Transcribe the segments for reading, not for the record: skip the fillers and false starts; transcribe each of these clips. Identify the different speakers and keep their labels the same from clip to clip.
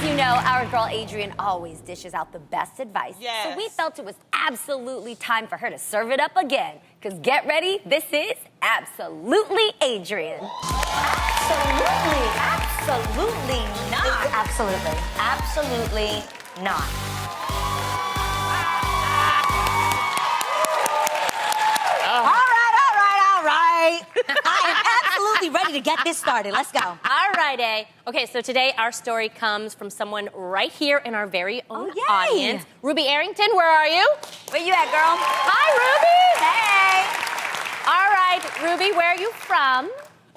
Speaker 1: As you know, our girl Adrienne always dishes out the best advice.
Speaker 2: Yes.
Speaker 1: So we felt it was absolutely time for her to serve it up again. Because get ready, this is Absolutely Adrienne.
Speaker 3: Absolutely, absolutely not.
Speaker 1: Absolutely.
Speaker 3: Absolutely not. All right. I am absolutely ready to get this started. Let's go.
Speaker 4: All right, A. Okay, so today our story comes from someone right here in our very own
Speaker 3: yay.
Speaker 4: audience. Ruby Arrington, where are you?
Speaker 3: Where you at, girl?
Speaker 4: Hi,
Speaker 3: Hey.
Speaker 4: Ruby. All right, Ruby, where are you from?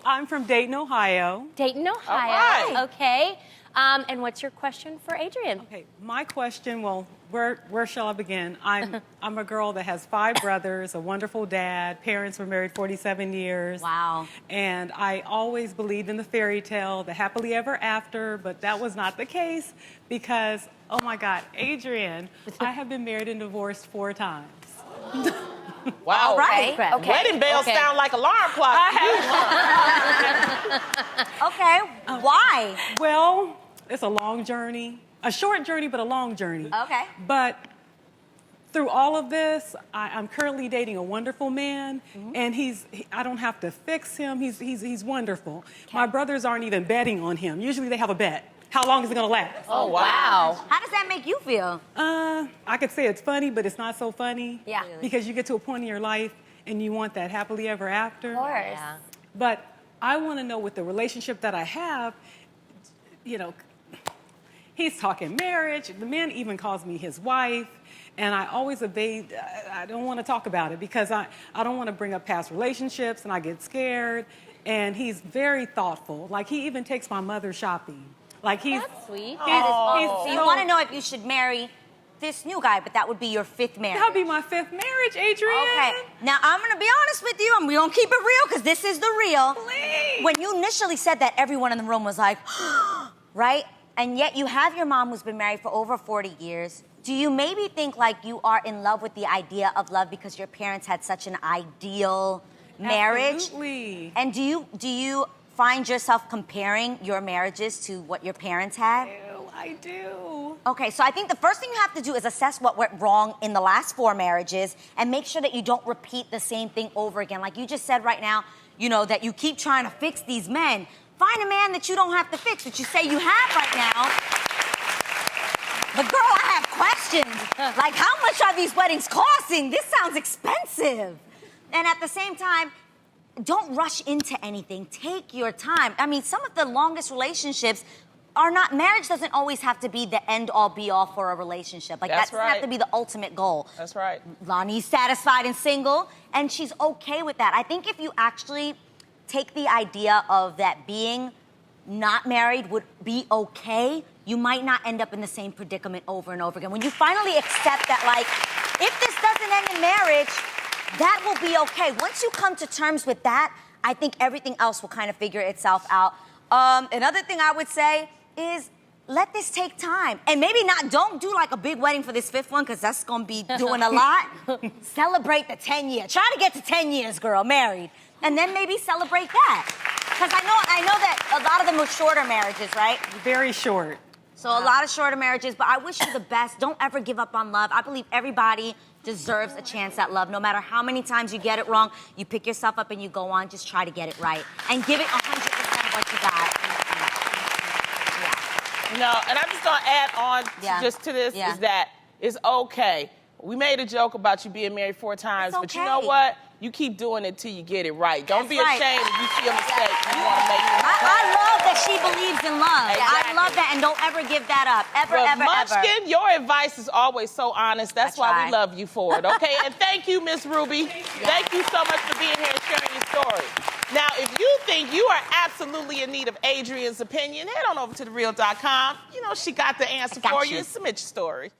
Speaker 5: I'm from Dayton, Ohio.
Speaker 4: Dayton, Ohio.
Speaker 2: right.
Speaker 4: Okay. And what's your question for Adrienne?
Speaker 5: Okay, my question, well, where shall I begin? I'm a girl that has 5 brothers, a wonderful dad. Parents were married 47 years.
Speaker 3: Wow.
Speaker 5: And I always believed in the fairy tale, the happily ever after, but that was not the case because, oh my God, Adrienne, I have been married and divorced 4 times.
Speaker 2: Wow.
Speaker 3: All right.
Speaker 1: Okay.
Speaker 2: Wedding bells
Speaker 4: Okay.
Speaker 2: sound like alarm clocks.
Speaker 3: Okay. Why?
Speaker 5: Well, it's a long journey, a short journey, but a long journey.
Speaker 3: Okay.
Speaker 5: But through all of this, I'm currently dating a wonderful man, and I don't have to fix him. He's wonderful. My brothers aren't even betting on him. Usually they have a bet. How long is it going to last?
Speaker 2: Oh, wow.
Speaker 3: How does that make you feel?
Speaker 5: I could say it's funny, but it's not so funny.
Speaker 1: Yeah.
Speaker 5: Because you get to a point in your life and you want that happily ever after.
Speaker 1: Of course.
Speaker 4: Yeah.
Speaker 5: But I want to know with the relationship that I have, you know, he's talking marriage. The man even calls me his wife. And I always evade, I don't want to talk about it because I don't want to bring up past relationships and I get scared. And he's very thoughtful. Like he even takes my mother shopping. Like he's
Speaker 4: That's sweet.
Speaker 3: So you want to know if you should marry this new guy, but that would be your 5th marriage.
Speaker 5: That'll be my 5th marriage, Adrienne.
Speaker 3: Okay. Now, I'm going to be honest with you, and we're going to keep it real, because this is the real.
Speaker 5: Please.
Speaker 3: When you initially said that, everyone in the room was like, right? And yet you have your mom who's been married for over 40 years. Do you maybe think like you are in love with the idea of love because your parents had such an ideal marriage?
Speaker 5: Absolutely.
Speaker 3: And do you find yourself comparing your marriages to what your parents had?
Speaker 5: I do.
Speaker 3: Okay, so I think the first thing you have to do is assess what went wrong in the last 4 marriages and make sure that you don't repeat the same thing over again. Like you just said right now, you know, that you keep trying to fix these men. Find a man that you don't have to fix, that you say you have right now. But girl, I have questions. Like, how much are these weddings costing? This sounds expensive. And at the same time, don't rush into anything. Take your time. I mean, some of the longest relationships are not, marriage doesn't always have to be the end-all, be-all for a relationship. Like,
Speaker 2: That's
Speaker 3: that doesn't have
Speaker 2: right.
Speaker 3: to be the ultimate goal.
Speaker 2: That's right.
Speaker 3: Lonnie's satisfied and single, and she's okay with that. I think if you actually take the idea of that being not married would be okay, you might not end up in the same predicament over and over again. When you finally accept that, like, if this doesn't end in marriage, that will be okay. Once you come to terms with that, I think everything else will kind of figure itself out. Another thing I would say is let this take time. And maybe don't do like a big wedding for this 5th one, because that's going to be doing a lot. Celebrate the 10 years. Try to get to 10 years, girl, married. And then maybe celebrate that. Because I know that a lot of them were shorter marriages, right?
Speaker 5: Very short.
Speaker 3: So a lot of shorter marriages, but I wish you the best. Don't ever give up on love. I believe everybody deserves a chance at love. No matter how many times you get it wrong, you pick yourself up and you go on. Just try to get it right. And give it 100% of what you got.
Speaker 2: No, and I'm just going to add on to this
Speaker 3: Yeah.
Speaker 2: is that it's okay. We made a joke about you being married 4 times,
Speaker 3: It's
Speaker 2: but you know
Speaker 3: okay.
Speaker 2: what? You keep doing it till you get it right. Don't be
Speaker 3: That's right.
Speaker 2: ashamed if you see a mistake and you want to make it
Speaker 3: I love that she believes in love. I
Speaker 2: Exactly.
Speaker 3: love that, and don't ever give that up. Ever,
Speaker 2: But
Speaker 3: ever, ever.
Speaker 2: Munchkin, your advice is always so honest. That's why
Speaker 3: try.
Speaker 2: we love you for it, okay? And thank you, Miss Ruby. Thank you so much for being here and sharing your story. Now, if you think you are absolutely in need of Adrienne's opinion, head on over to TheReal.com. You know, she got the answer
Speaker 3: got
Speaker 2: for
Speaker 3: you.
Speaker 2: you. Submit your story.